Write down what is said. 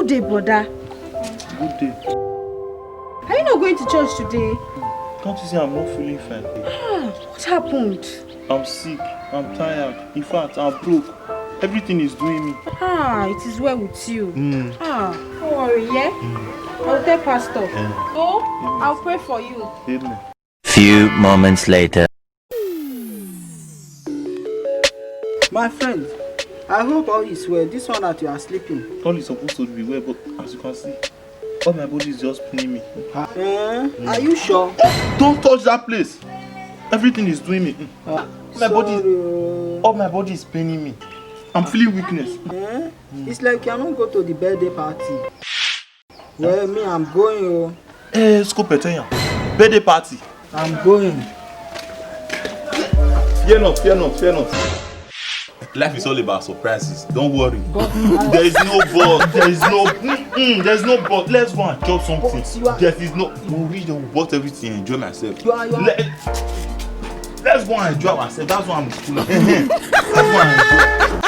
Good day, brother. Good day. Are you not going to church today? Can't you see I'm not feeling fine? What happened? I'm sick. I'm tired. In fact, I'm broke. Everything is doing me. It is well with you. Don't worry, yeah? I'll tell Pastor. I'll pray for you. Amen. Few moments later. My friend, I hope all is well. This one that you are sleeping. All is supposed to be well, but as you can see, all my body is just paining me. Are you sure? Don't touch that place. Everything is doing me. All my body is paining me. I'm feeling weakness. It's like you are not go to the birthday party. Well, me, I'm going. Scope Petenya. Birthday party. I'm going. Fear not, fear not, fear not. Life is all about surprises. Don't worry. There is no but. There is no. There is no but. Let's go and chop something. There is no. We'll reach there, we'll bought everything and enjoy myself. Let's go and enjoy ourselves. That's what I'm doing. Let's go and enjoy.